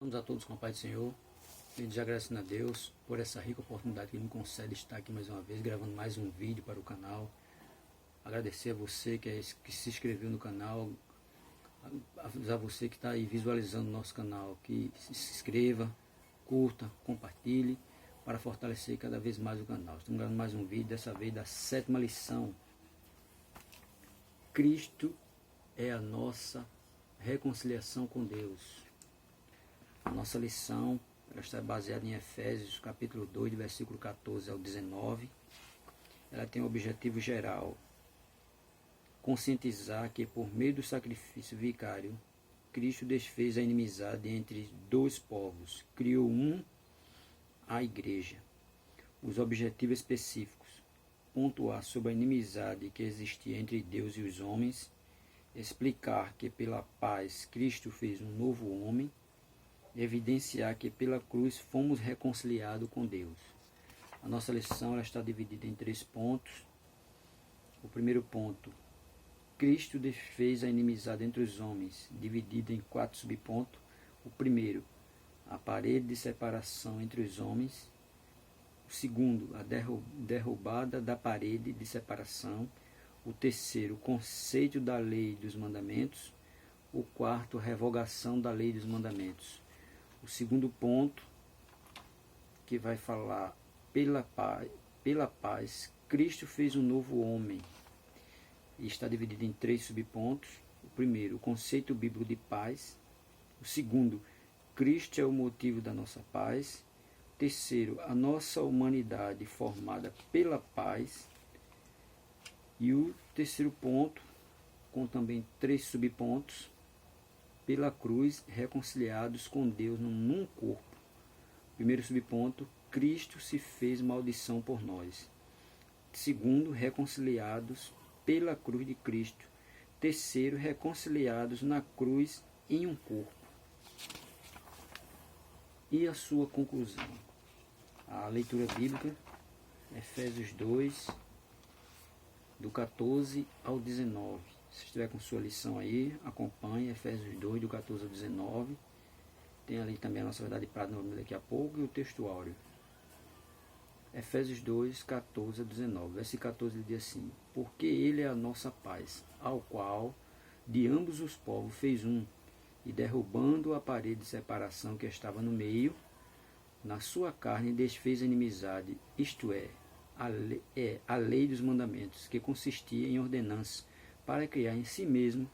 Vamos a todos com a paz do Senhor. E agradecendo a Deus por essa rica oportunidade que Ele me concede estar aqui mais uma vez, gravando mais um vídeo para o canal. Agradecer a você que se inscreveu no canal, avisar você que está aí visualizando o nosso canal, que se inscreva, curta, compartilhe, para fortalecer cada vez mais o canal. Estamos gravando mais um vídeo, dessa vez da 7ª lição. Cristo é a nossa reconciliação com Deus. A nossa lição ela está baseada em Efésios capítulo 2, versículo 14 ao 19. Ela tem um objetivo geral: conscientizar que por meio do sacrifício vicário, Cristo desfez a inimizade entre dois povos, criou a igreja. Os objetivos específicos: pontuar sobre a inimizade que existia entre Deus e os homens, explicar que pela paz Cristo fez um novo homem, evidenciar que pela cruz fomos reconciliados com Deus. A nossa lição ela está dividida em 3 pontos. O primeiro ponto: Cristo desfez a inimizade entre os homens, dividida em 4 subpontos. O primeiro, a parede de separação entre os homens. O segundo, a derrubada da parede de separação. O terceiro, o conceito da lei dos mandamentos. O quarto, revogação da lei dos mandamentos. O segundo ponto, que vai falar pela paz, Cristo fez um novo homem. E está dividido em 3 subpontos. O primeiro, o conceito bíblico de paz. O segundo, Cristo é o motivo da nossa paz. O terceiro, a nossa humanidade formada pela paz. E o terceiro ponto, com também 3 subpontos, pela cruz, reconciliados com Deus num corpo. Primeiro subponto, Cristo se fez maldição por nós. Segundo, reconciliados pela cruz de Cristo. Terceiro, reconciliados na cruz em um corpo. E a sua conclusão? A leitura bíblica, Efésios 2, do 14 ao 19. Se estiver com sua lição aí, acompanhe Efésios 2, do 14 ao 19. Tem ali também a nossa verdade prática daqui a pouco e o texto áureo. Efésios 2, 14 a 19. Versículo 14 ele diz assim: porque ele é a nossa paz, ao qual de ambos os povos fez um, e derrubando a parede de separação que estava no meio, na sua carne desfez a inimizade, isto é, a lei dos mandamentos, que consistia em ordenanças, para criar em si mesmo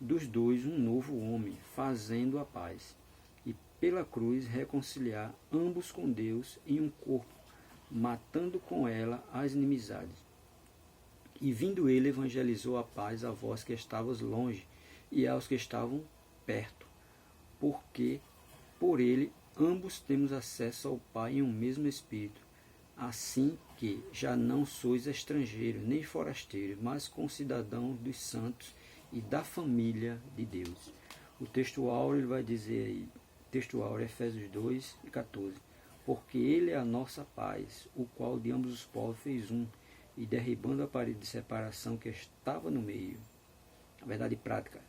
dos dois um novo homem, fazendo a paz, e pela cruz reconciliar ambos com Deus em um corpo, matando com ela as inimizades. E vindo ele, evangelizou a paz a vós que estavas longe, e aos que estavam perto, porque por ele ambos temos acesso ao Pai em um mesmo Espírito. Assim que já não sois estrangeiros nem forasteiros, mas concidadãos dos santos e da família de Deus. O texto áureo ele vai dizer aí, texto áureo, Efésios 2 e 14. Porque ele é a nossa paz, o qual de ambos os povos fez um, e derribando a parede de separação que estava no meio. A verdade prática: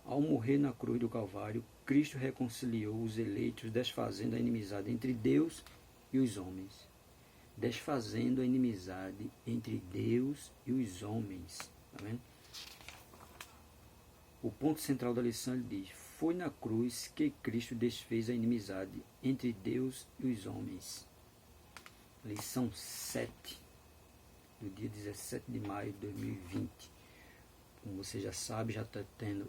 ao morrer na cruz do Calvário, Cristo reconciliou os eleitos, desfazendo a inimizade entre Deus e os homens. Desfazendo a inimizade entre Deus e os homens. Tá vendo? O ponto central da lição ele diz: foi na cruz que Cristo desfez a inimizade entre Deus e os homens. Lição 7, do dia 17 de maio de 2020. Como você já sabe, já está tendo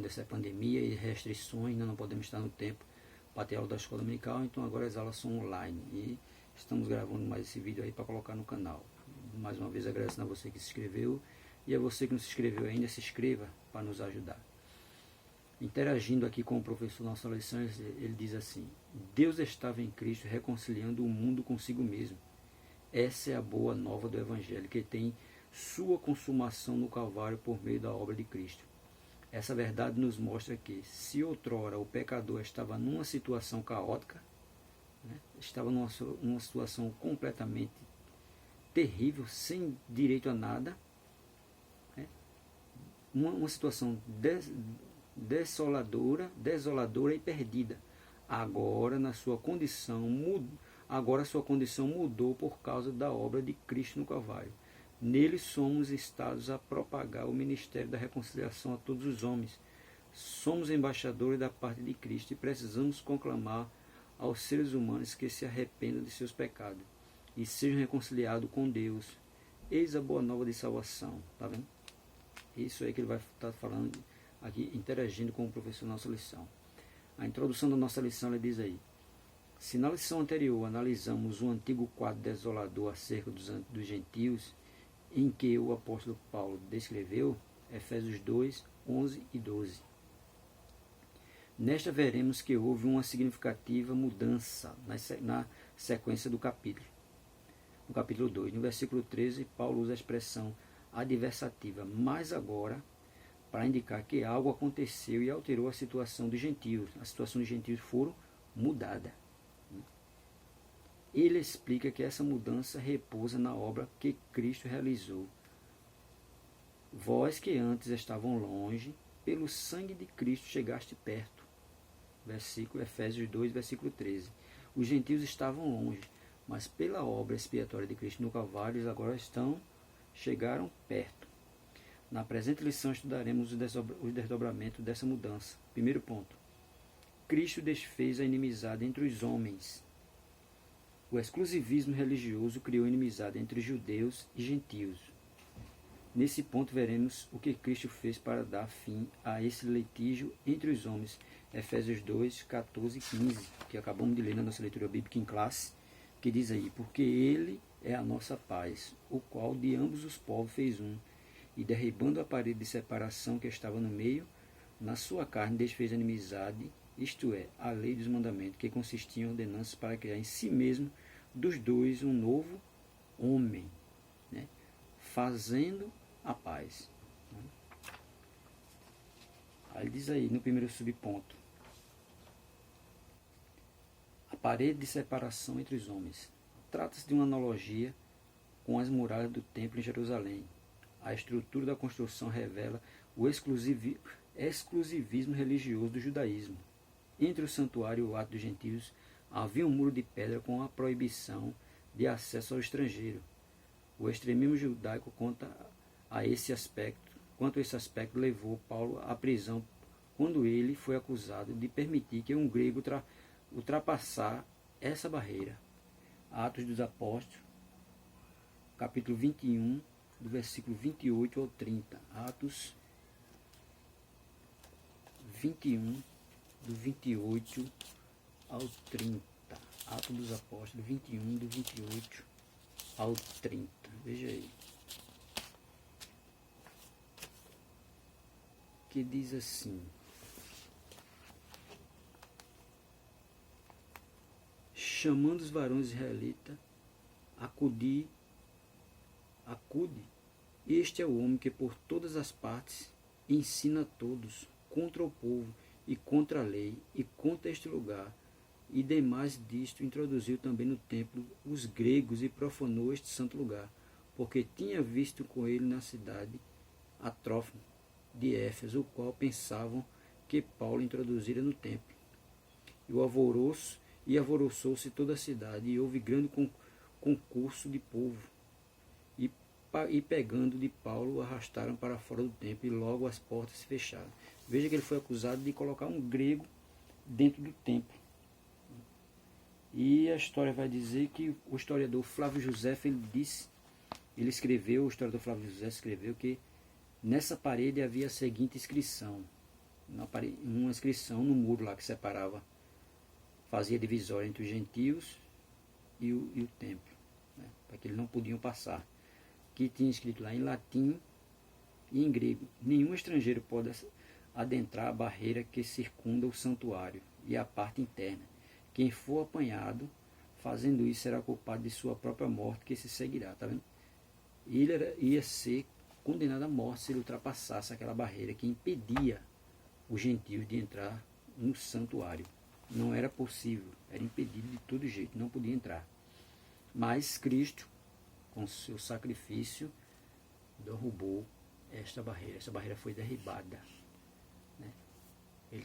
essa pandemia e restrições, ainda não podemos estar no tempo para ter aula da escola dominical, então agora as aulas são online. E estamos gravando mais esse vídeo aí para colocar no canal. Mais uma vez agradecendo a você que se inscreveu, e a você que não se inscreveu ainda, se inscreva para nos ajudar. Interagindo aqui com o professor na nossa lição, ele diz assim: Deus estava em Cristo reconciliando o mundo consigo mesmo. Essa é a boa nova do Evangelho, que tem sua consumação no Calvário por meio da obra de Cristo. Essa verdade nos mostra que, se outrora o pecador estava numa situação caótica, estava numa situação completamente terrível, sem direito a nada, uma situação desoladora e perdida. Agora sua condição mudou por causa da obra de Cristo no Calvário. Nele somos estados a propagar o ministério da reconciliação a todos os homens. Somos embaixadores da parte de Cristo e precisamos conclamar aos seres humanos que se arrependam de seus pecados e sejam reconciliados com Deus. Eis a boa nova de salvação. Tá vendo? Isso aí que ele vai estar falando aqui, interagindo com o professor na nossa lição. A introdução da nossa lição, ele diz aí: se na lição anterior analisamos o antigo quadro desolador acerca dos gentios, em que o apóstolo Paulo descreveu, Efésios 2, 11 e 12. Nesta veremos que houve uma significativa mudança na sequência do capítulo. No capítulo 2, no versículo 13, Paulo usa a expressão adversativa, mas agora, para indicar que algo aconteceu e alterou a situação dos gentios. A situação dos gentios foram mudada. Ele explica que essa mudança repousa na obra que Cristo realizou. Vós que antes estavam longe, pelo sangue de Cristo chegaste perto. Versículo Efésios 2, versículo 13. Os gentios estavam longe, mas pela obra expiatória de Cristo no Calvário, agora chegaram perto. Na presente lição estudaremos os desdobramentos dessa mudança. Primeiro ponto. Cristo desfez a inimizade entre os homens. O exclusivismo religioso criou inimizade entre judeus e gentios. Nesse ponto veremos o que Cristo fez para dar fim a esse litígio entre os homens. Efésios 2, 14 e 15, que acabamos de ler na nossa leitura bíblica em classe, que diz aí: porque ele é a nossa paz, o qual de ambos os povos fez um, e derribando a parede de separação que estava no meio, na sua carne desfez a inimizade, isto é, a lei dos mandamentos, que consistia em ordenanças para criar em si mesmo dos dois um novo homem, né? Fazendo a paz. Aí diz aí no primeiro subponto: a parede de separação entre os homens. Trata-se de uma analogia com as muralhas do templo em Jerusalém. A estrutura da construção revela o exclusivismo religioso do judaísmo. Entre o santuário e o ato dos gentios havia um muro de pedra com a proibição de acesso ao estrangeiro. O extremismo judaico quanto a esse aspecto levou Paulo à prisão quando ele foi acusado de permitir que um grego ultrapassar essa barreira. Atos dos Apóstolos, capítulo 21, do versículo 28 ao 30. Atos 21, do 28 ao 30. Atos dos Apóstolos 21, do 28 ao 30. Veja aí. Que diz assim: chamando os varões israelitas, acude, este é o homem que por todas as partes ensina a todos contra o povo e contra a lei e contra este lugar, e demais disto introduziu também no templo os gregos e profanou este santo lugar, porque tinha visto com ele na cidade a Trófimo de Éfeso, o qual pensavam que Paulo introduzira no templo. E alvoroçou-se toda a cidade, e houve grande concurso de povo, e pegando de Paulo, o arrastaram para fora do templo, e logo as portas se fecharam. Veja que ele foi acusado de colocar um grego dentro do templo. E a história vai dizer que o historiador Flávio José, o historiador Flávio José escreveu que nessa parede havia a seguinte inscrição, uma inscrição no muro lá que separava, fazia divisória entre os gentios e o templo, né, para que eles não podiam passar, que tinha escrito lá em latim e em grego: nenhum estrangeiro pode adentrar a barreira que circunda o santuário e a parte interna. Quem for apanhado fazendo isso será culpado de sua própria morte, que se seguirá. Tá vendo? Ele ia ser condenado à morte se ele ultrapassasse aquela barreira que impedia os gentios de entrar no santuário. Não era possível, era impedido de todo jeito, não podia entrar. Mas Cristo, com seu sacrifício, derrubou esta barreira. Essa barreira foi derribada, né? Ele,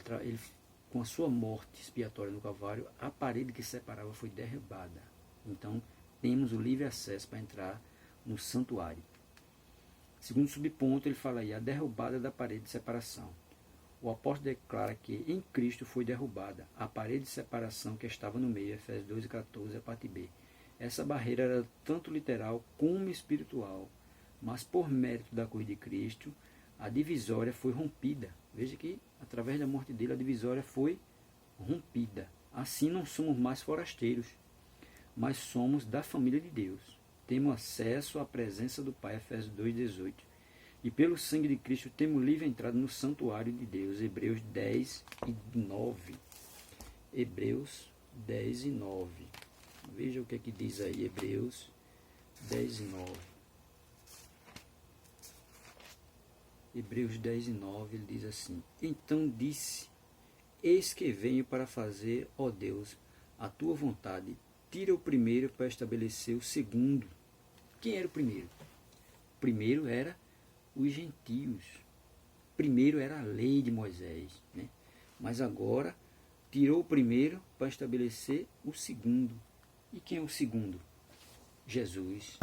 com a sua morte expiatória no Calvário, a parede que separava foi derrubada. Então, temos o livre acesso para entrar no santuário. Segundo subponto, ele fala aí, a derrubada da parede de separação. O apóstolo declara que em Cristo foi derrubada a parede de separação que estava no meio, Efésios 2,14, a parte B. Essa barreira era tanto literal como espiritual, mas por mérito da cruz de Cristo, a divisória foi rompida. Veja que, através da morte dele, a divisória foi rompida. Assim não somos mais forasteiros, mas somos da família de Deus. Temos acesso à presença do Pai, Efésios 2,18. E pelo sangue de Cristo temos livre entrada no santuário de Deus, Hebreus 10 e 9. Hebreus 10 e 9. Veja o que é que diz aí, Hebreus 10 e 9. Hebreus 10 e 9, ele diz assim: Então disse, eis que venho para fazer, ó Deus, a tua vontade. Tira o primeiro para estabelecer o segundo. Quem era o primeiro? O primeiro era os gentios. Primeiro era a lei de Moisés, né? Mas agora tirou o primeiro para estabelecer o segundo. E quem é o segundo? Jesus.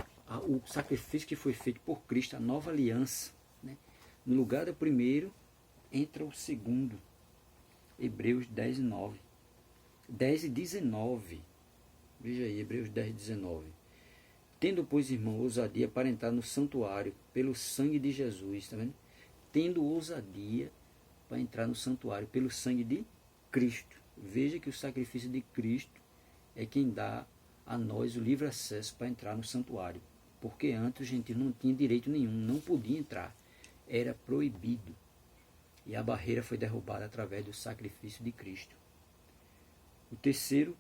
O sacrifício que foi feito por Cristo, a nova aliança, né? No lugar do primeiro entra o segundo. Hebreus 10 e 9. 10 e 19. Veja aí, Hebreus 10 e 19. Tendo, pois, irmão, ousadia para entrar no santuário pelo sangue de Jesus, tá vendo? Tendo ousadia para entrar no santuário pelo sangue de Cristo. Veja que o sacrifício de Cristo é quem dá a nós o livre acesso para entrar no santuário. Porque antes o gentil não tinha direito nenhum, não podia entrar. Era proibido. E a barreira foi derrubada através do sacrifício de Cristo. O terceiro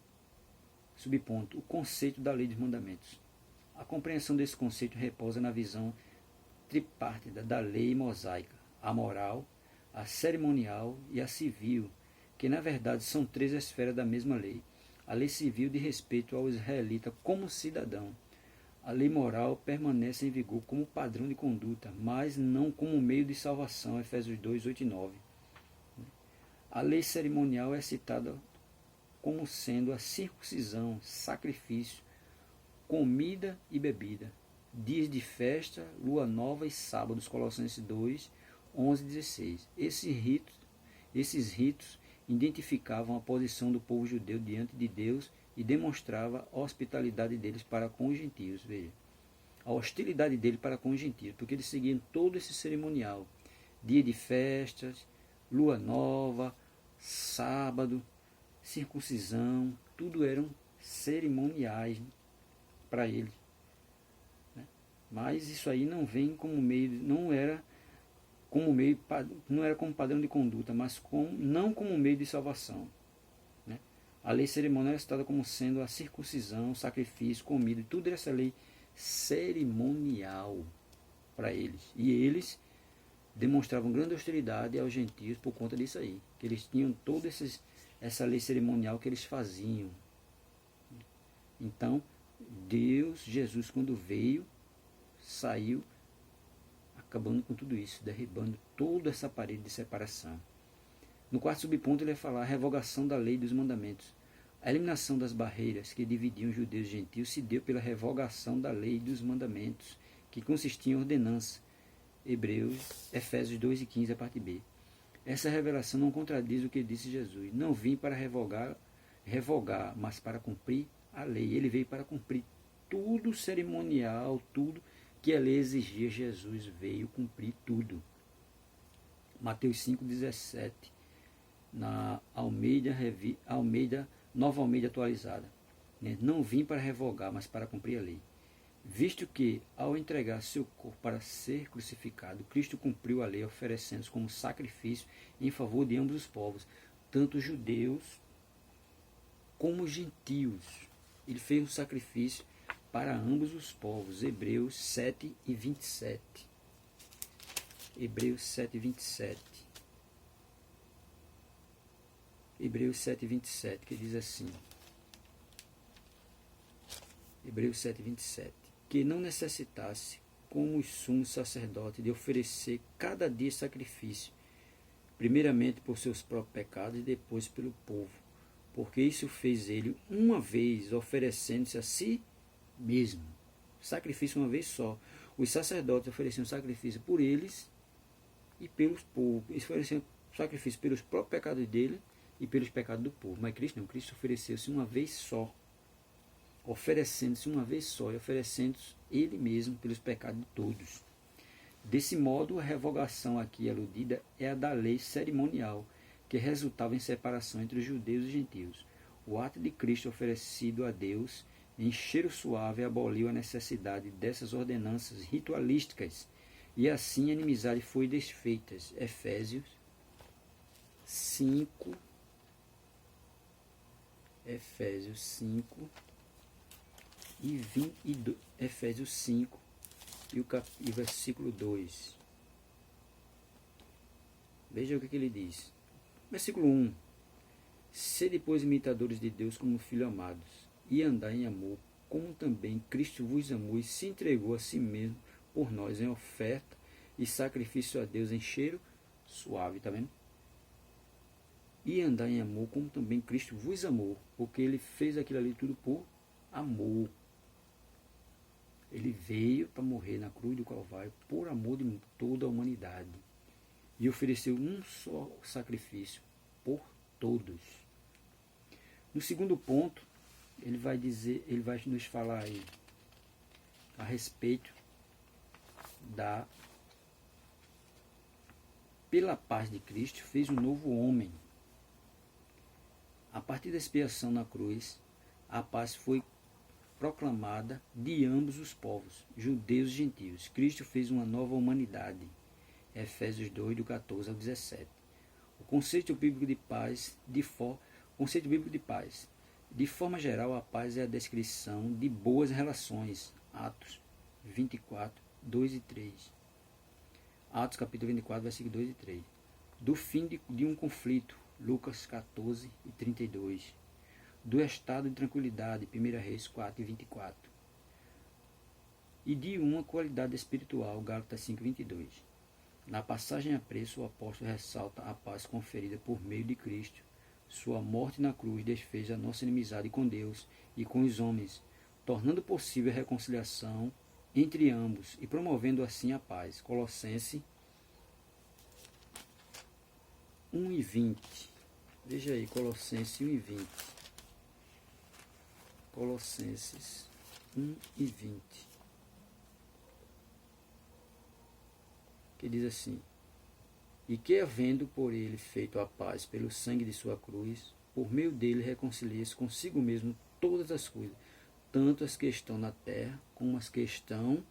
subponto, o conceito da lei dos mandamentos. A compreensão desse conceito repousa na visão tripártida da lei mosaica, a moral, a cerimonial e a civil, que na verdade são três esferas da mesma lei. A lei civil de respeito ao israelita como cidadão. A lei moral permanece em vigor como padrão de conduta, mas não como meio de salvação, Efésios 2, 8 e 9. A lei cerimonial é citada como sendo a circuncisão, sacrifício, comida e bebida, dias de festa, lua nova e sábados, Colossenses 2, 11 e 16. Esses ritos identificavam a posição do povo judeu diante de Deus e demonstrava a hospitalidade deles para com os gentios. Veja, a hostilidade dele para com os gentios, porque eles seguiam todo esse cerimonial, dia de festas, lua nova, sábado, circuncisão, tudo eram cerimoniais para eles. Mas isso aí não vem como meio, não era como padrão de conduta, mas não como meio de salvação. Né? A lei cerimonial é citada como sendo a circuncisão, sacrifício, comida, tudo era essa lei cerimonial para eles. E eles demonstravam grande hostilidade aos gentios por conta disso aí, que eles tinham toda essa lei cerimonial que eles faziam. Então, Jesus, quando veio, saiu acabando com tudo isso, derribando toda essa parede de separação. No quarto subponto ele vai falar a revogação da lei dos mandamentos. A eliminação das barreiras que dividiam judeus e gentios se deu pela revogação da lei dos mandamentos, que consistia em ordenança. Efésios 2 e 15, a parte B. Essa revelação não contradiz o que disse Jesus. Não vim para revogar, mas para cumprir a lei. Ele veio para cumprir tudo cerimonial, tudo que a lei exigia. Jesus veio cumprir tudo. Mateus 5,17, na Nova Almeida atualizada. Não vim para revogar, mas para cumprir a lei. Visto que, ao entregar seu corpo para ser crucificado, Cristo cumpriu a lei, oferecendo-se como sacrifício em favor de ambos os povos, tanto judeus como gentios. Ele fez um sacrifício para ambos os povos. Hebreus 7 e 27. Hebreus 7 e 27. Hebreus 7 e 27, que diz assim. Hebreus 7 e 27. Que não necessitasse, como os sumos sacerdotes, de oferecer cada dia sacrifício, primeiramente por seus próprios pecados e depois pelo povo, porque isso fez ele uma vez, oferecendo-se a si mesmo. Sacrifício uma vez só. Os sacerdotes ofereciam sacrifício por eles e pelos povos. Eles ofereciam sacrifício pelos próprios pecados dele e pelos pecados do povo. Mas Cristo não. Cristo ofereceu-se uma vez só. Oferecendo-se uma vez só e oferecendo-se ele mesmo pelos pecados de todos. Desse modo, a revogação aqui aludida é a da lei cerimonial, que resultava em separação entre os judeus e gentios. O ato de Cristo oferecido a Deus em cheiro suave aboliu a necessidade dessas ordenanças ritualísticas, e assim a inimizade foi desfeita. Efésios 5, e 22, Efésios 5 e o versículo 2. Veja o que ele diz. Versículo 1. Sede, pois, imitadores de Deus como filhos amados, e andai em amor, como também Cristo vos amou e se entregou a si mesmo por nós em oferta e sacrifício a Deus em cheiro suave, tá vendo? E andai em amor, como também Cristo vos amou, porque ele fez aquilo ali tudo por amor. Ele veio para morrer na cruz do Calvário por amor de toda a humanidade e ofereceu um só sacrifício por todos. No segundo ponto, ele vai nos falar aí a respeito pela paz de Cristo fez um novo homem. A partir da expiação na cruz, a paz foi proclamada de ambos os povos, judeus e gentios. Cristo fez uma nova humanidade. Efésios 2, do 14 ao 17. O conceito bíblico de paz, de forma geral, a paz é a descrição de boas relações. Atos 24, 2 e 3. Atos capítulo 24, versículo 2 e 3. Do fim de um conflito. Lucas 14 e 32. Do estado de tranquilidade. 1 Reis 4 e 24. E de uma qualidade espiritual. Gálatas 5 e 22. Na passagem a preço, o apóstolo ressalta a paz conferida por meio de Cristo. Sua morte na cruz desfez a nossa inimizade com Deus e com os homens, tornando possível a reconciliação entre ambos e promovendo assim a paz. Colossenses 1 e 20. Veja aí, Colossenses 1 e 20. Colossenses 1 e 20. Que diz assim: e que, havendo por ele feito a paz pelo sangue de sua cruz, por meio dele reconcilie-se consigo mesmo todas as coisas, tanto as que estão na terra como as que estão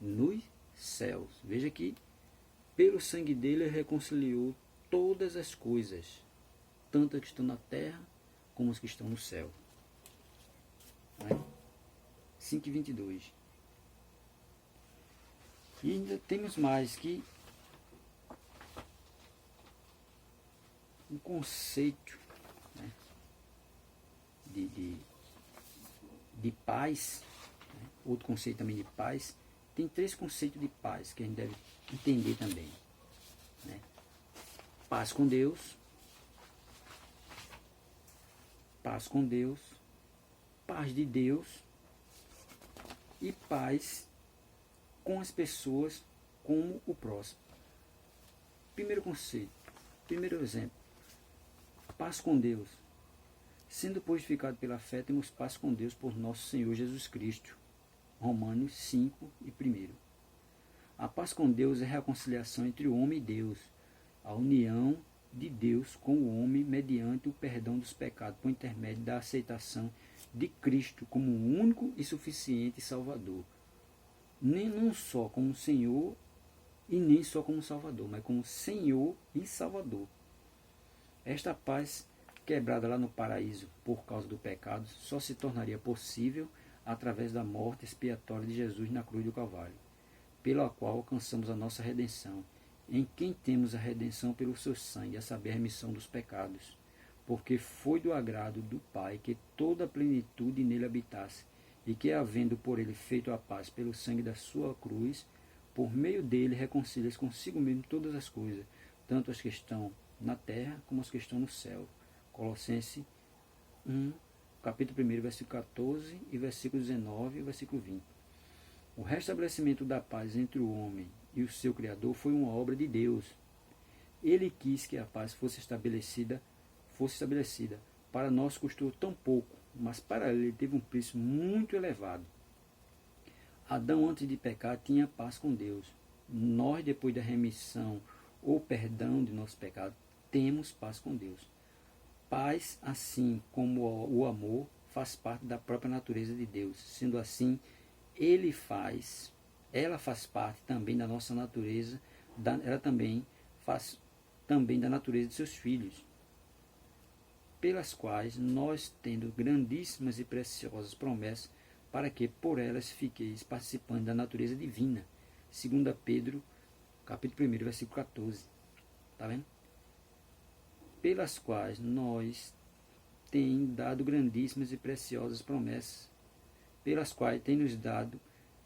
nos céus. Veja que pelo sangue dele ele reconciliou todas as coisas, tanto as que estão na terra como as que estão no céu. 5:22. E ainda temos mais que um conceito, né, de paz, né, outro conceito também de paz. Tem 3 conceitos de paz que a gente deve entender também, né? Paz com Deus, paz de Deus e paz com as pessoas como o próximo. Primeiro conceito, primeiro exemplo, paz com Deus. Sendo pois justificado pela fé, temos paz com Deus por nosso Senhor Jesus Cristo. Romanos 5 e 1. A paz com Deus é a reconciliação entre o homem e Deus, a união de Deus com o homem mediante o perdão dos pecados por intermédio da aceitação de Cristo como o único e suficiente Salvador. Nem não só como Senhor e nem só como Salvador, mas como Senhor e Salvador. Esta paz, quebrada lá no paraíso por causa do pecado, só se tornaria possível através da morte expiatória de Jesus na cruz do Calvário, pela qual alcançamos a nossa redenção, em quem temos a redenção pelo seu sangue, a saber, a remissão dos pecados, porque foi do agrado do Pai que toda a plenitude nele habitasse, e que, havendo por ele feito a paz pelo sangue da sua cruz, por meio dele reconcilia-se consigo mesmo todas as coisas, tanto as que estão na terra como as que estão no céu. Colossenses 1, capítulo 1, versículo 14 e versículo 19 e versículo 20. O restabelecimento da paz entre o homem e o seu Criador foi uma obra de Deus. Ele quis que a paz fosse estabelecida. Para nós custou tão pouco, mas para ele teve um preço muito elevado. Adão, antes de pecar, tinha paz com Deus. Nós, depois da remissão ou perdão de nosso pecado, temos paz com Deus. Paz, assim como o amor, faz parte da própria natureza de Deus. Sendo assim, ela faz parte também da nossa natureza, ela também faz também da natureza de seus filhos, pelas quais nós, tendo grandíssimas e preciosas promessas, para que por elas fiqueis participando da natureza divina. 2 Pedro, capítulo 1, versículo 14. Está vendo? Pelas quais nós tem dado grandíssimas e preciosas promessas, pelas quais tem nos dado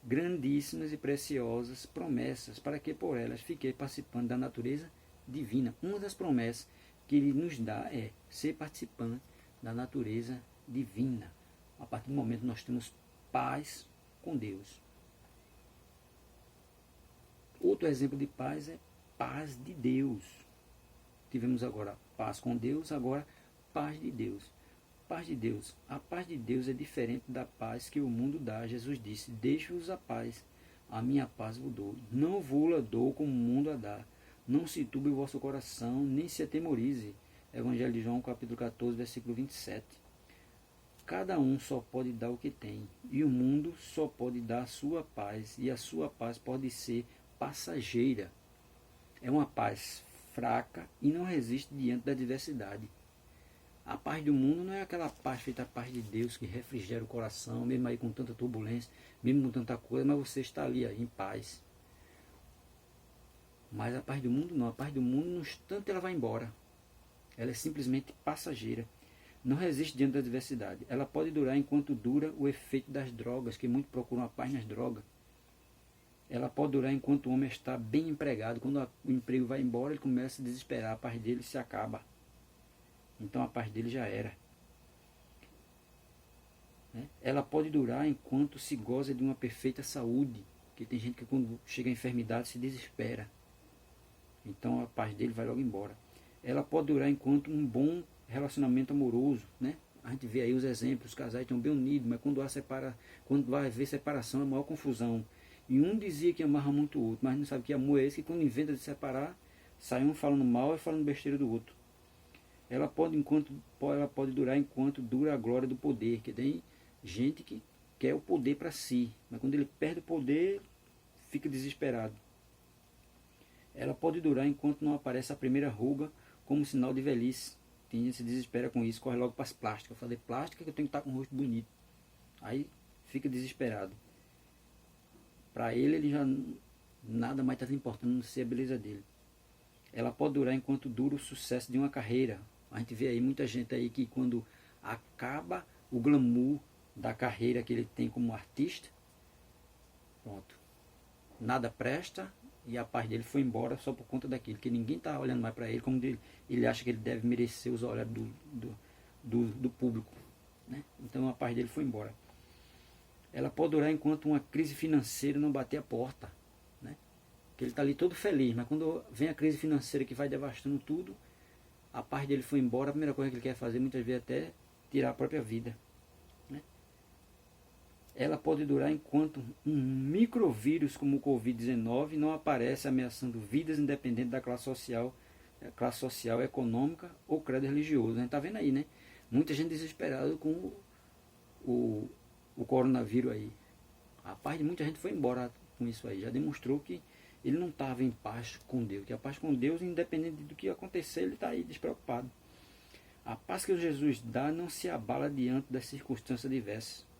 grandíssimas e preciosas promessas, para que por elas fiquei participando da natureza divina. Uma das promessas que ele nos dá é ser participante da natureza divina. A partir do momento que nós temos paz com Deus. Outro exemplo de paz é paz de Deus. Tivemos agora paz com Deus, agora paz de Deus. Paz de Deus. A paz de Deus é diferente da paz que o mundo dá. Jesus disse: deixo-vos a paz, a minha paz vos dou. Não vou-la dou como o mundo a dá. Não se turbe o vosso coração, nem se atemorize. Evangelho de João, capítulo 14, versículo 27. Cada um só pode dar o que tem, e o mundo só pode dar a sua paz, e a sua paz pode ser passageira. É uma paz fraca e não resiste diante da adversidade. A paz do mundo não é aquela paz feita a paz de Deus que refrigera o coração, mesmo aí com tanta turbulência, mesmo com tanta coisa, mas você está ali aí, em paz. Mas a paz do mundo não. A paz do mundo, no instante, ela vai embora. Ela é simplesmente passageira. Não resiste diante da adversidade. Ela pode durar enquanto dura o efeito das drogas, que muitos procuram a paz nas drogas. Ela pode durar enquanto o homem está bem empregado. Quando o emprego vai embora, ele começa a desesperar. A paz dele se acaba. Então a paz dele já era. Ela pode durar enquanto se goza de uma perfeita saúde. Porque tem gente que quando chega a enfermidade se desespera. Então a paz dele vai logo embora. Ela pode durar enquanto um bom relacionamento amoroso, né? A gente vê aí os exemplos, os casais estão bem unidos, mas quando vai haver separação é a maior confusão. E um dizia que amava muito o outro, mas não sabe que amor é esse, que quando inventa de separar, sai um falando mal e falando besteira do outro. Ela pode durar enquanto dura a glória do poder, que tem gente que quer o poder para si, mas quando ele perde o poder, fica desesperado. Ela pode durar enquanto não aparece a primeira ruga como sinal de velhice. Tem gente que se desespera com isso, corre logo para as plásticas. Fazer plástica que eu tenho que estar com o rosto bonito. Aí fica desesperado. Para ele já nada mais está importando não ser a beleza dele. Ela pode durar enquanto dura o sucesso de uma carreira. A gente vê aí muita gente aí que quando acaba o glamour da carreira que ele tem como artista, pronto, nada presta e a paz dele foi embora só por conta daquilo, que ninguém está olhando mais para ele, como ele acha que ele deve merecer os olhares do público, né? Então a paz dele foi embora. Ela pode durar enquanto uma crise financeira não bater a porta, né? Que ele está ali todo feliz, mas quando vem a crise financeira que vai devastando tudo, a paz dele foi embora, a primeira coisa que ele quer fazer muitas vezes é até tirar a própria vida, né? Ela pode durar enquanto um microvírus como o Covid-19 não aparece ameaçando vidas independentes da classe social, econômica ou credo religioso. A gente está vendo aí, né? Muita gente desesperada com o coronavírus aí. A paz de muita gente foi embora com isso aí. Já demonstrou que ele não estava em paz com Deus. Que a paz com Deus, independente do que acontecer, ele está aí despreocupado. A paz que Jesus dá não se abala diante das circunstâncias diversas.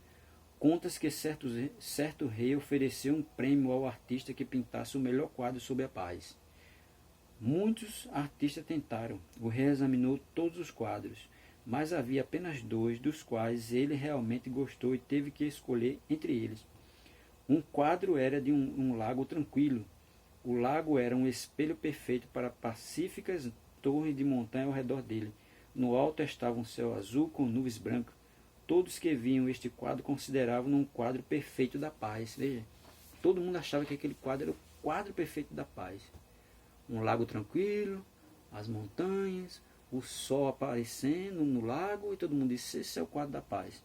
Conta-se que certo rei ofereceu um prêmio ao artista que pintasse o melhor quadro sobre a paz. Muitos artistas tentaram. O rei examinou todos os quadros, mas havia apenas 2 dos quais ele realmente gostou e teve que escolher entre eles. Um quadro era de um lago tranquilo, O lago era um espelho perfeito para pacíficas torres de montanha ao redor dele. No alto estava um céu azul com nuvens brancas. Todos que viam este quadro consideravam um quadro perfeito da paz. Veja, todo mundo achava que aquele quadro era o quadro perfeito da paz. Um lago tranquilo, as montanhas, o sol aparecendo no lago, e todo mundo disse: esse é o quadro da paz.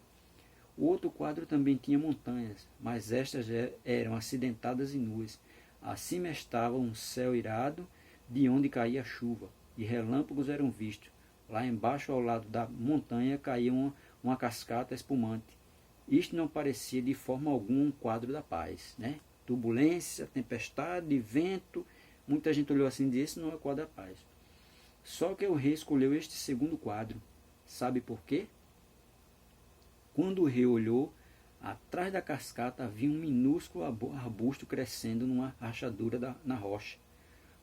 O outro quadro também tinha montanhas, mas estas eram acidentadas e nuas. Acima estava um céu irado, de onde caía chuva, e relâmpagos eram vistos. Lá embaixo, ao lado da montanha, caía uma cascata espumante. Isto não parecia de forma alguma um quadro da paz, né? Turbulência, tempestade, vento. Muita gente olhou assim e disse: esse não é o quadro da paz. Só que o rei escolheu este segundo quadro. Sabe por quê? Quando o rei olhou, atrás da cascata havia um minúsculo arbusto crescendo numa rachadura na rocha.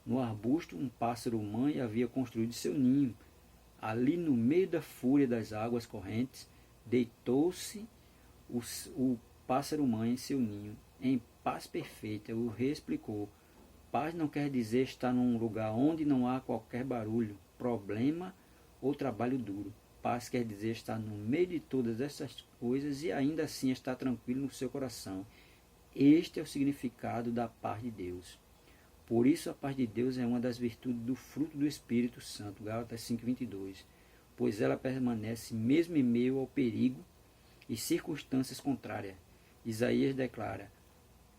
No arbusto, um pássaro-mãe havia construído seu ninho. Ali, no meio da fúria das águas correntes, deitou-se o pássaro-mãe em seu ninho, em paz perfeita. O rei explicou: paz não quer dizer estar num lugar onde não há qualquer barulho, problema ou trabalho duro. Paz quer dizer estar no meio de todas essas coisas e ainda assim estar tranquilo no seu coração. Este é o significado da paz de Deus. Por isso a paz de Deus é uma das virtudes do fruto do Espírito Santo, Gálatas 5:22, pois ela permanece mesmo em meio ao perigo e circunstâncias contrárias. Isaías declara: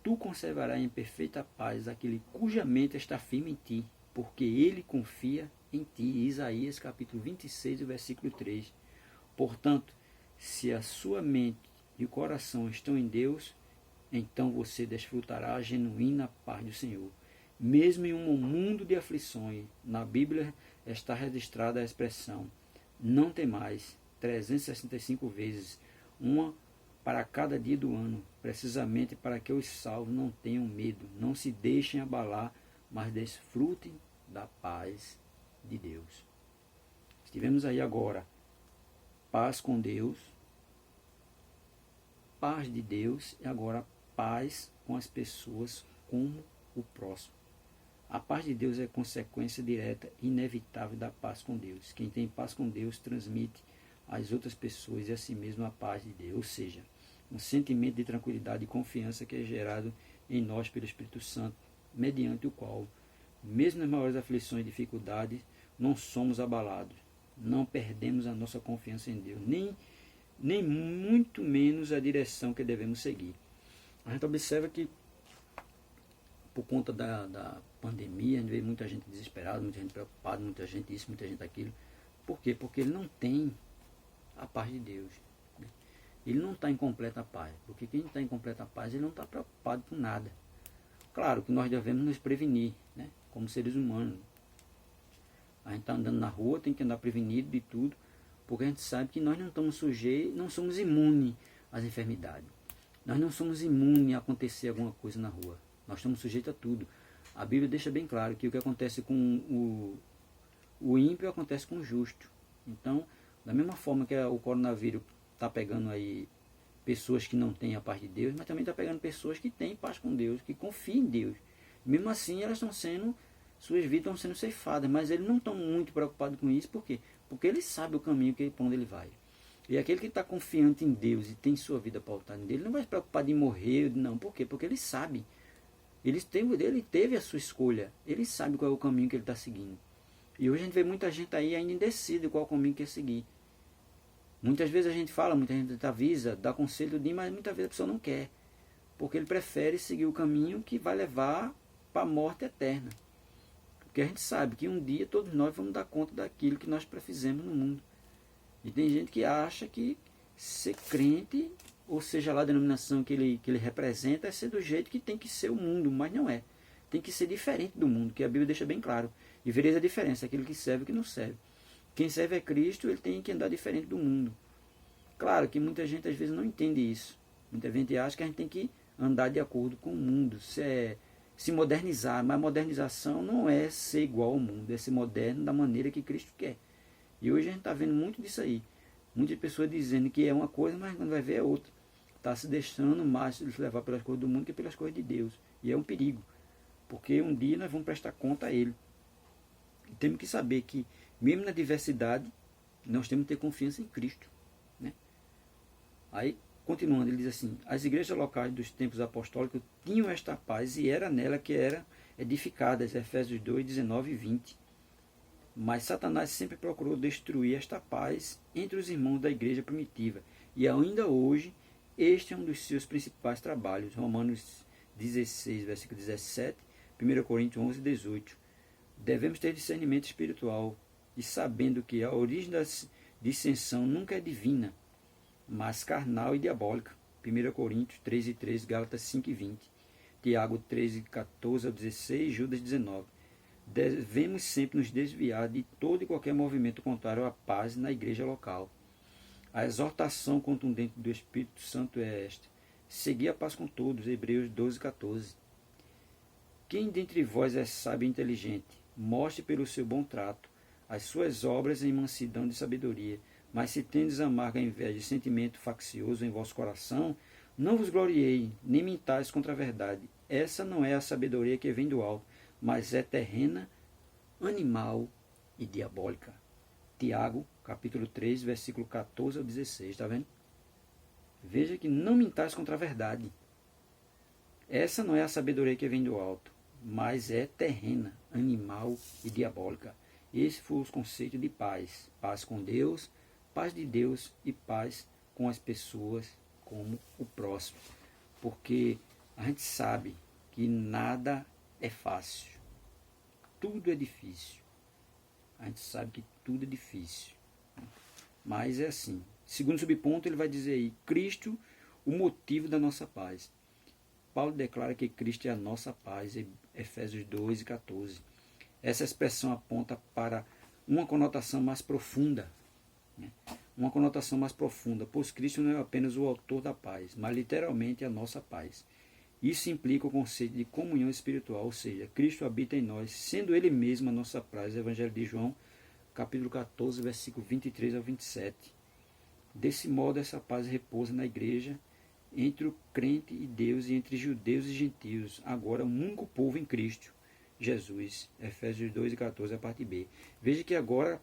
tu conservarás em perfeita paz aquele cuja mente está firme em ti, porque ele confia em ti. Isaías capítulo 26, versículo 3. Portanto, se a sua mente e o coração estão em Deus, então você desfrutará a genuína paz do Senhor. Mesmo em um mundo de aflições, na Bíblia está registrada a expressão não temais 365 vezes, uma para cada dia do ano, precisamente para que os salvos não tenham medo, não se deixem abalar, mas desfrutem da paz de Deus. Estivemos aí agora, paz com Deus, paz de Deus, e agora paz com as pessoas como o próximo. A paz de Deus é consequência direta e inevitável da paz com Deus. Quem tem paz com Deus transmite às outras pessoas e a si mesmo a paz de Deus, ou seja, um sentimento de tranquilidade e confiança que é gerado em nós pelo Espírito Santo, mediante o qual, mesmo nas maiores aflições e dificuldades, não somos abalados, não perdemos a nossa confiança em Deus, nem muito menos a direção que devemos seguir. A gente observa que, por conta da pandemia, a gente vê muita gente desesperada, muita gente preocupada, muita gente isso, muita gente aquilo. Por quê? Porque ele não tem a paz de Deus. Ele não está em completa paz. Porque quem está em completa paz, ele não está preocupado com nada. Claro que nós devemos nos prevenir, né? Como seres humanos. A gente está andando na rua, tem que andar prevenido de tudo, porque a gente sabe que nós não estamos sujeitos, não somos imunes às enfermidades. Nós não somos imunes a acontecer alguma coisa na rua. Nós estamos sujeitos a tudo. A Bíblia deixa bem claro que o que acontece com o ímpio acontece com o justo. Então, da mesma forma que o coronavírus está pegando aí pessoas que não têm a paz de Deus, mas também está pegando pessoas que têm paz com Deus, que confiam em Deus. Mesmo assim, suas vidas estão sendo ceifadas, mas eles não estão muito preocupados com isso. Por quê? Porque ele sabe o caminho para onde ele vai. E aquele que está confiante em Deus e tem sua vida pautada em Deus, ele não vai se preocupar de morrer, não. Por quê? Porque ele sabe. Ele teve a sua escolha. Ele sabe qual é o caminho que ele está seguindo. E hoje a gente vê muita gente aí ainda indecisa qual caminho quer seguir. Muitas vezes a gente fala, muita gente avisa, dá conselho, mas muitas vezes a pessoa não quer. Porque ele prefere seguir o caminho que vai levar para a morte eterna. Porque a gente sabe que um dia todos nós vamos dar conta daquilo que nós prefizemos no mundo. E tem gente que acha que ser crente, ou seja lá a denominação que ele representa, é ser do jeito que tem que ser o mundo, mas não é. Tem que ser diferente do mundo, que a Bíblia deixa bem claro. E vereis a diferença, aquilo que serve e o que não serve. Quem serve a Cristo, ele tem que andar diferente do mundo. Claro que muita gente às vezes não entende isso. Muita gente acha que a gente tem que andar de acordo com o mundo, se modernizar. Mas modernização não é ser igual ao mundo, é ser moderno da maneira que Cristo quer. E hoje a gente está vendo muito disso aí. Muitas pessoas dizendo que é uma coisa, mas quando vai ver é outra. Está se deixando mais levar pelas coisas do mundo que pelas coisas de Deus. E é um perigo. porque um dia nós vamos prestar conta a Ele. E temos que saber que, mesmo na diversidade, nós temos que ter confiança em Cristo, né? Aí, continuando, ele diz assim: as igrejas locais dos tempos apostólicos tinham esta paz e era nela que eram edificadas, Efésios 2, 19 e 20. Mas Satanás sempre procurou destruir esta paz entre os irmãos da igreja primitiva. E ainda hoje, este é um dos seus principais trabalhos. Romanos 16, versículo 17, 1 Coríntios 11, 18. Devemos ter discernimento espiritual e sabendo que a origem da dissensão nunca é divina, mas carnal e diabólica. 1 Coríntios 13, 13, Gálatas 5 e 20. Tiago 13, 14 ao 16, Judas 19. Devemos sempre nos desviar de todo e qualquer movimento contrário à paz na igreja local. A exortação contundente do Espírito Santo é esta: segui a paz com todos, Hebreus 12, 14. Quem dentre vós é sábio e inteligente, mostre pelo seu bom trato as suas obras em mansidão de sabedoria. Mas se tendes amarga inveja e sentimento faccioso em vosso coração, não vos gloriei, nem mintais contra a verdade. Essa não é a sabedoria que vem do alto, mas é terrena, animal e diabólica. Tiago, capítulo 3, versículo 14 ao 16, está vendo? Veja que não mintais contra a verdade. Essa não é a sabedoria que vem do alto, mas é terrena, animal e diabólica. Esse foi o conceito de paz. Paz com Deus, paz de Deus e paz com as pessoas como o próximo. Porque a gente sabe que nada é fácil. Tudo é difícil. A gente sabe que tudo é difícil. Mas é assim. Segundo subponto, ele vai dizer aí: Cristo, o motivo da nossa paz. Paulo declara que Cristo é a nossa paz, Efésios 2 e 14. Essa expressão aponta para uma conotação mais profunda. Né? Uma conotação mais profunda, pois Cristo não é apenas o autor da paz, mas literalmente a nossa paz. Isso implica o conceito de comunhão espiritual, ou seja, Cristo habita em nós, sendo Ele mesmo a nossa paz. Evangelho de João, capítulo 14, versículo 23 ao 27. Desse modo, essa paz repousa na igreja, entre o crente e Deus, e entre judeus e gentios, agora um único povo em Cristo Jesus. Efésios 2 e 14, a parte B. Veja que agora,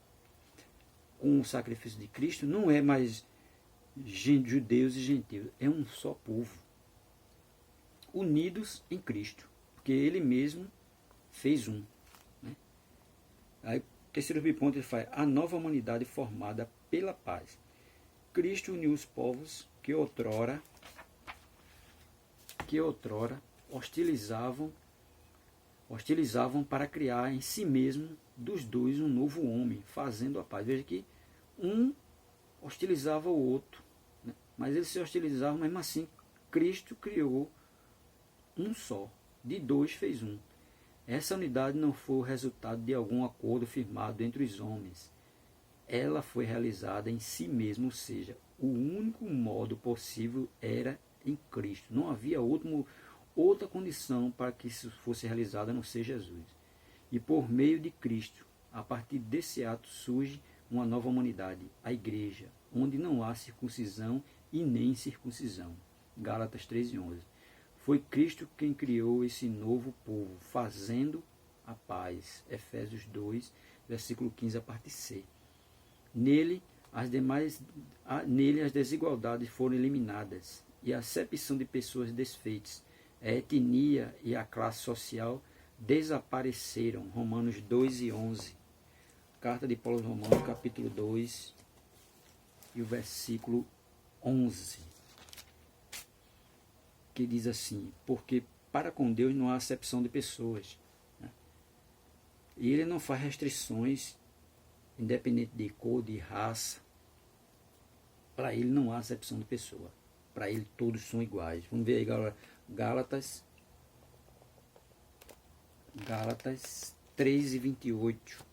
com o sacrifício de Cristo, não é mais judeus e gentios, é um só povo, unidos em Cristo, porque Ele mesmo fez um. Né? Aí, terceiro ponto, ele faz a nova humanidade formada pela paz. Cristo uniu os povos que outrora hostilizavam para criar em si mesmo dos dois um novo homem, fazendo a paz. Veja que um hostilizava o outro, né? Mas eles se hostilizavam, mesmo assim Cristo criou um só, de dois fez um. Essa unidade não foi o resultado de algum acordo firmado entre os homens. Ela foi realizada em si mesma, ou seja, o único modo possível era em Cristo. Não havia outra condição para que isso fosse realizado a não ser Jesus. E por meio de Cristo, a partir desse ato surge uma nova humanidade, a igreja, onde não há circuncisão e nem circuncisão. Gálatas 3 e 11. Foi Cristo quem criou esse novo povo, fazendo a paz. Efésios 2, versículo 15, a parte C. Nele as desigualdades foram eliminadas e a acepção de pessoas desfeitas, a etnia e a classe social desapareceram. Romanos 2 e 11. Carta de Paulo aos Romanos, capítulo 2 e o versículo 11. Que diz assim: porque para com Deus não há acepção de pessoas. Né? E Ele não faz restrições, independente de cor, de raça. Para Ele não há acepção de pessoa. Para Ele todos são iguais. Vamos ver aí, galera. Gálatas 3 e 28.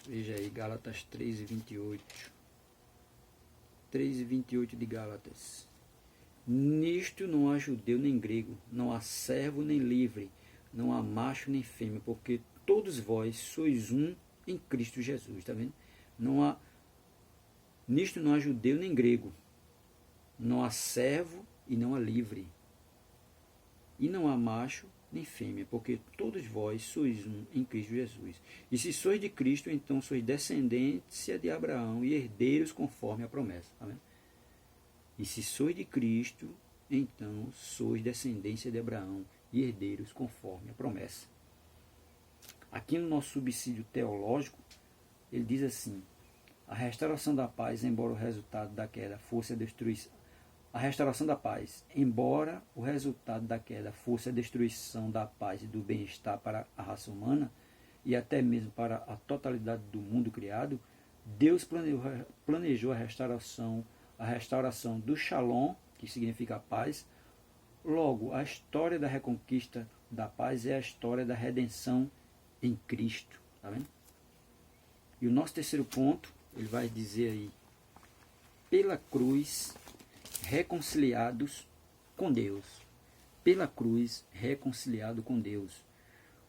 Veja aí, Gálatas 3 e 28. 3 e 28 de Gálatas. Nisto não há judeu nem grego, não há servo nem livre, não há macho nem fêmea, porque todos vós sois um em Cristo Jesus. Está vendo? Nisto não há judeu nem grego, não há servo e não há livre. E não há macho nem fêmea, porque todos vós sois um em Cristo Jesus. E se sois de Cristo, então sois descendência de Abraão e herdeiros conforme a promessa. Tá vendo? E se sois de Cristo, então sois descendência de Abraão e herdeiros conforme a promessa. Aqui no nosso subsídio teológico, ele diz assim: a restauração da paz, embora o resultado da queda fosse a destruição. A restauração da paz, embora o resultado da queda fosse a destruição da paz e do bem-estar para a raça humana e até mesmo para a totalidade do mundo criado, Deus planejou a restauração do Shalom, que significa paz. Logo, a história da reconquista da paz é a história da redenção em Cristo. Tá vendo? E o nosso terceiro ponto, ele vai dizer aí: pela cruz, reconciliados com Deus. Pela cruz, reconciliado com Deus.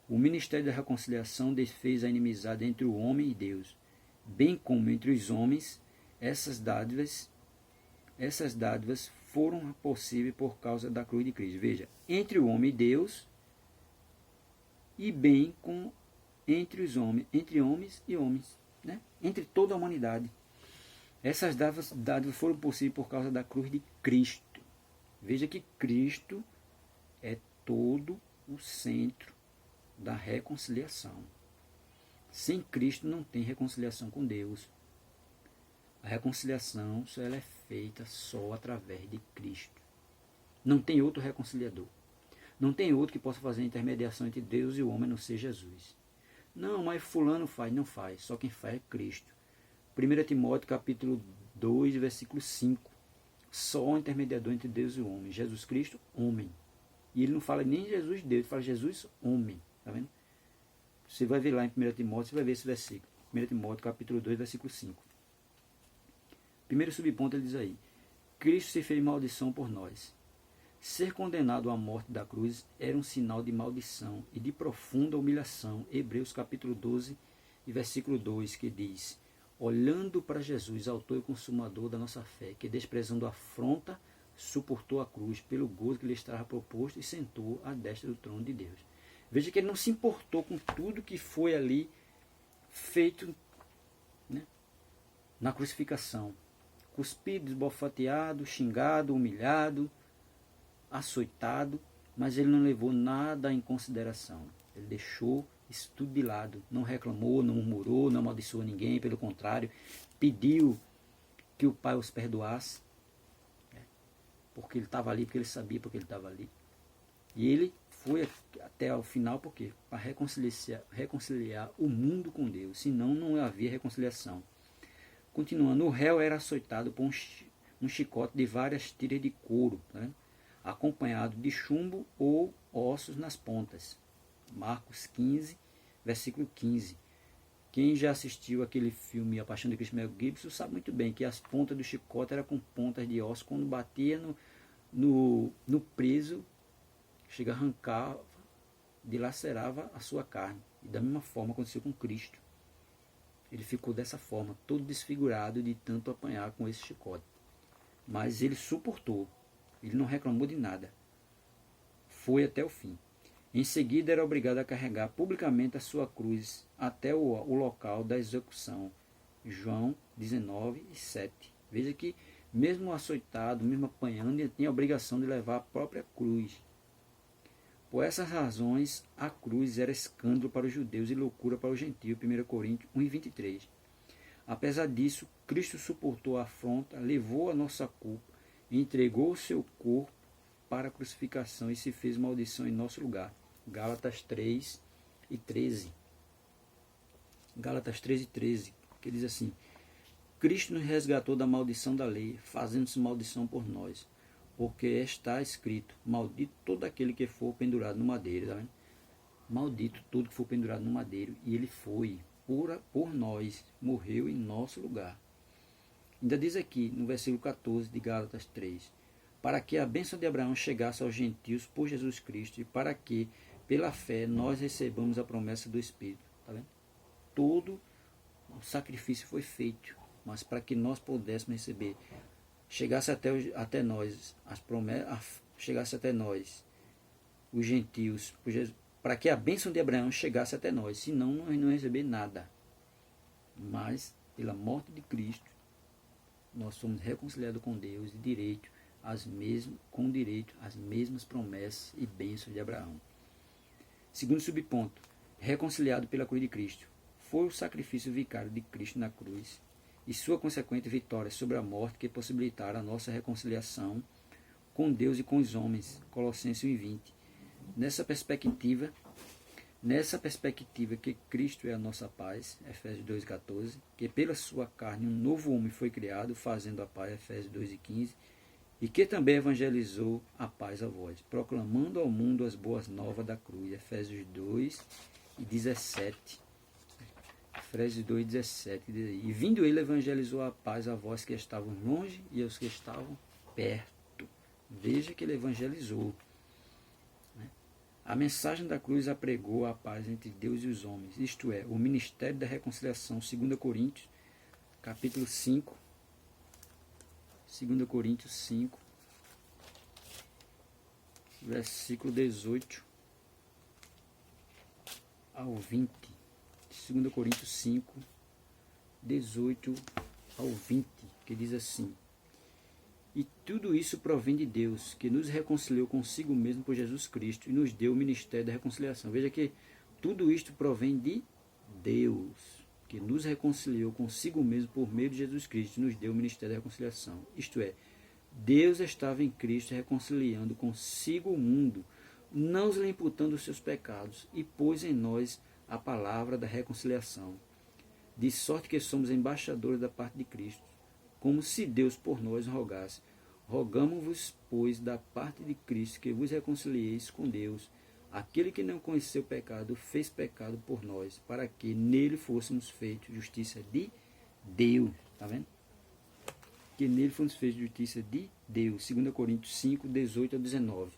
O ministério da reconciliação desfez a inimizade entre o homem e Deus, bem como entre os homens. Essas dádivas foram possíveis por causa da cruz de Cristo. Veja, entre o homem e Deus, e bem com entre os homens, entre homens e homens, né? Entre toda a humanidade. Essas dádivas foram possíveis por causa da cruz de Cristo. Veja que Cristo é todo o centro da reconciliação. Sem Cristo não tem reconciliação com Deus. A reconciliação ela é feita só através de Cristo. Não tem outro reconciliador. Não tem outro que possa fazer a intermediação entre Deus e o homem, a não ser Jesus. Não, mas fulano faz. Não faz. Só quem faz é Cristo. 1 Timóteo capítulo 2, versículo 5. Só o intermediador entre Deus e o homem. Jesus Cristo, homem. E ele não fala nem Jesus Deus, ele fala Jesus homem. Tá vendo? Você vai ver lá em 1 Timóteo, você vai ver esse versículo. 1 Timóteo capítulo 2, versículo 5. Primeiro subponto ele diz aí: Cristo se fez maldição por nós. Ser condenado à morte da cruz era um sinal de maldição e de profunda humilhação. Hebreus capítulo 12 e versículo 2, que diz: olhando para Jesus, autor e consumador da nossa fé, que desprezando a afronta, suportou a cruz pelo gozo que lhe estava proposto e sentou à destra do trono de Deus. Veja que ele não se importou com tudo que foi ali feito, né, na crucificação. Cuspido, esbofeteado, xingado, humilhado, açoitado, mas ele não levou nada em consideração. Ele deixou isso tudo de lado. Não reclamou, não murmurou, não amaldiçoou ninguém. Pelo contrário, pediu que o Pai os perdoasse, né, porque ele estava ali, porque ele sabia porque ele estava ali. E ele foi até o final, por quê? Para reconciliar o mundo com Deus. Senão não havia reconciliação. Continuando, o réu era açoitado por um chicote de várias tiras de couro, né, acompanhado de chumbo ou ossos nas pontas. Marcos 15, versículo 15. Quem já assistiu aquele filme A Paixão de Cristo, Mel Gibson, sabe muito bem que as pontas do chicote eram com pontas de osso. Quando batia no preso, chega a arrancar, dilacerava a sua carne. E da mesma forma aconteceu com Cristo. Ele ficou dessa forma, todo desfigurado de tanto apanhar com esse chicote. Mas ele suportou. Ele não reclamou de nada. Foi até o fim. Em seguida era obrigado a carregar publicamente a sua cruz até o local da execução. João 19 e 7. Veja que mesmo açoitado, mesmo apanhando, ele tinha a obrigação de levar a própria cruz. Por essas razões, a cruz era escândalo para os judeus e loucura para os gentios. 1 Coríntios 1 e 23. Apesar disso, Cristo suportou a afronta, levou a nossa culpa, entregou o seu corpo para a crucificação e se fez maldição em nosso lugar. Gálatas 3 e 13. Gálatas 3 e 13, que diz assim: Cristo nos resgatou da maldição da lei, fazendo-se maldição por nós, porque está escrito: maldito todo aquele que for pendurado no madeiro. Tá vendo? Maldito todo que for pendurado no madeiro. E ele foi por nós, morreu em nosso lugar. Ainda diz aqui no versículo 14 de Gálatas 3: para que a bênção de Abraão chegasse aos gentios por Jesus Cristo e para que, pela fé, nós recebamos a promessa do Espírito. Tá vendo? Todo o sacrifício foi feito, mas para que nós pudéssemos receber, chegasse até nós as promessas, chegasse até nós os gentios, para que a bênção de Abraão chegasse até nós, senão nós não receber nada. Mas, pela morte de Cristo, nós somos reconciliados com Deus e com direito às mesmas promessas e bênçãos de Abraão. Segundo subponto, reconciliado pela cruz de Cristo. Foi o sacrifício vicário de Cristo na cruz e sua consequente vitória sobre a morte que possibilitaram a nossa reconciliação com Deus e com os homens. Colossenses 1:20. Nessa perspectiva que Cristo é a nossa paz, Efésios 2:14, que pela sua carne um novo homem foi criado, fazendo a paz, Efésios 2:15, e que também evangelizou a paz a vós, proclamando ao mundo as boas novas da cruz, Efésios 2:17. Efésios 2:17, e vindo ele evangelizou a paz a vós que estavam longe e aos que estavam perto. Veja que ele evangelizou. A mensagem da cruz apregou a paz entre Deus e os homens, isto é, o ministério da reconciliação, 2 Coríntios, capítulo 5, 2 Coríntios 5, versículo 18 ao 20. 2 Coríntios 5, 18 ao 20, que diz assim: E tudo isso provém de Deus, que nos reconciliou consigo mesmo por Jesus Cristo e nos deu o ministério da reconciliação. Veja que tudo isto provém de Deus, que nos reconciliou consigo mesmo por meio de Jesus Cristo e nos deu o ministério da reconciliação. Isto é, Deus estava em Cristo reconciliando consigo o mundo, não lhe imputando os seus pecados, e pôs em nós a palavra da reconciliação. De sorte que somos embaixadores da parte de Cristo, como se Deus por nós rogasse. Rogamo-vos, pois, da parte de Cristo, que vos reconcilieis com Deus. Aquele que não conheceu pecado, fez pecado por nós, para que nele fôssemos feitos justiça de Deus. Está vendo? Que nele fôssemos feitos justiça de Deus. 2 Coríntios 5, 18 ao 19.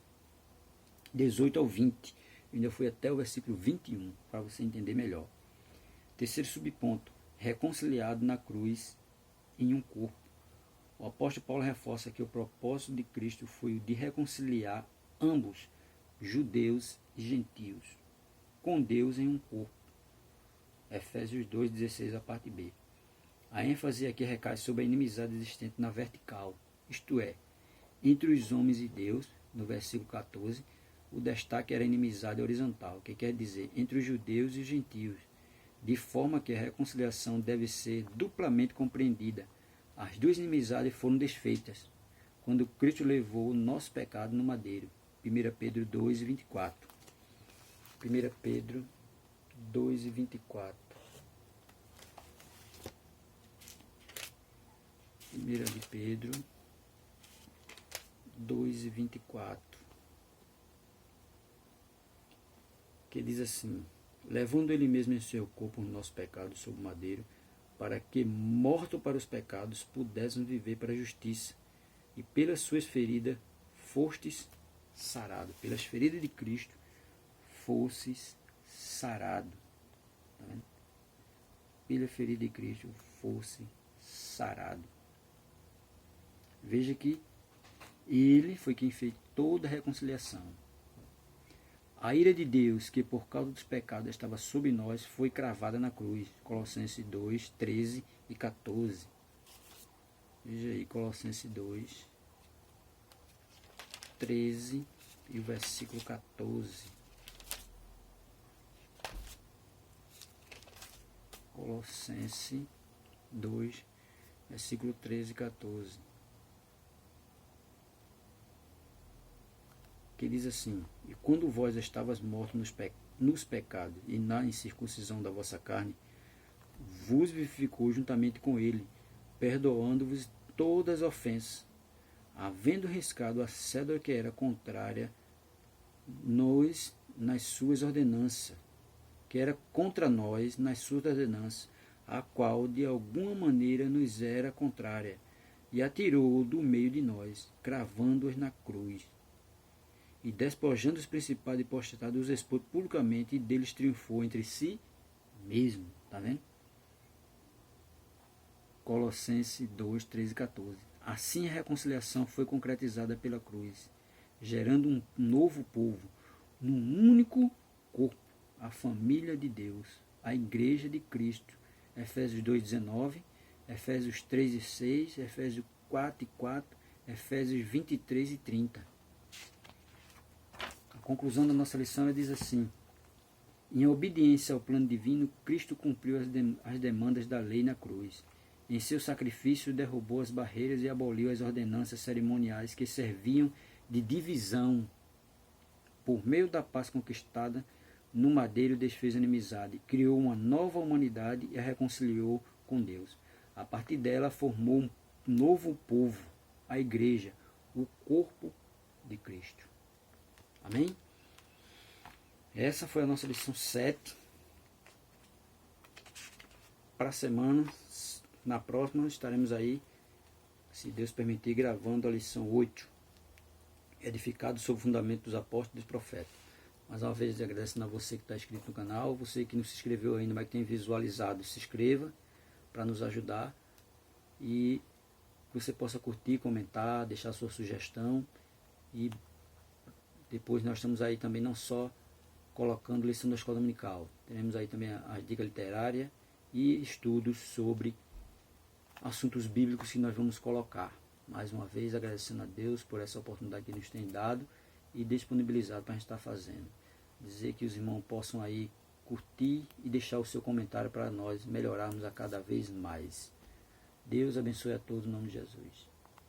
18 ao 20. Eu ainda fui até o versículo 21, para você entender melhor. Terceiro subponto. Reconciliado na cruz em um corpo. O apóstolo Paulo reforça que o propósito de Cristo foi o de reconciliar ambos, judeus e gentios, com Deus em um corpo. Efésios 2:16, a parte B. A ênfase aqui recai sobre a inimizade existente na vertical, isto é, entre os homens e Deus, no versículo 14, o destaque era a inimizade horizontal, que quer dizer entre os judeus e os gentios, de forma que a reconciliação deve ser duplamente compreendida. As duas inimizades foram desfeitas, quando Cristo levou o nosso pecado no madeiro. 1 Pedro 2:24. 1 Pedro 2:24. 1 de Pedro 2:24. Que diz assim: levando ele mesmo em seu corpo o nosso pecado sob o madeiro, para que, morto para os pecados, pudéssemos viver para a justiça, e pelas suas feridas fostes sarado. Pelas feridas de Cristo fostes sarado. Tá vendo? Pela ferida de Cristo fosse sarado. Veja que ele foi quem fez toda a reconciliação. A ira de Deus, que por causa dos pecados estava sobre nós, foi cravada na cruz. Colossenses 2, 13 e 14. Veja aí, Colossenses 2, 13 e o versículo 14. Colossenses 2, versículo 13 e 14. Que diz assim: e quando vós estavas mortos nos pecados e na incircuncisão da vossa carne, vos vivificou juntamente com ele, perdoando-vos todas as ofensas, havendo riscado a cédula que era contrária nas suas ordenanças, que era contra nós nas suas ordenanças, a qual de alguma maneira nos era contrária, e atirou do meio de nós, cravando-os na cruz. E despojando os principados e potestades, os expôs publicamente, e deles triunfou entre si mesmo. Está vendo? Colossenses 2, 13 e 14. Assim a reconciliação foi concretizada pela cruz, gerando um novo povo, num único corpo, a família de Deus, a igreja de Cristo. Efésios 2,19, Efésios 3,6, Efésios 4,4, Efésios 23,30. A conclusão da nossa lição diz assim: em obediência ao plano divino, Cristo cumpriu as demandas da lei na cruz. Em seu sacrifício, derrubou as barreiras e aboliu as ordenanças cerimoniais que serviam de divisão. Por meio da paz conquistada no madeiro, desfez a inimizade, criou uma nova humanidade e a reconciliou com Deus. A partir dela, formou um novo povo, a igreja, o corpo de Cristo. Amém? Essa foi a nossa lição 7. Para a semana, na próxima, estaremos aí, se Deus permitir, gravando a lição 8. Edificado sobre o fundamento dos apóstolos e dos profetas. Mais uma vez, agradecendo a você que está inscrito no canal, você que não se inscreveu ainda, mas que tem visualizado, se inscreva para nos ajudar e que você possa curtir, comentar, deixar sua sugestão. E depois nós estamos aí também não só colocando lição da escola dominical, teremos aí também a dica literária e estudos sobre assuntos bíblicos que nós vamos colocar. Mais uma vez agradecendo a Deus por essa oportunidade que nos tem dado e disponibilizado para a gente estar fazendo. Dizer que os irmãos possam aí curtir e deixar o seu comentário para nós melhorarmos a cada vez mais. Deus abençoe a todos em nome de Jesus.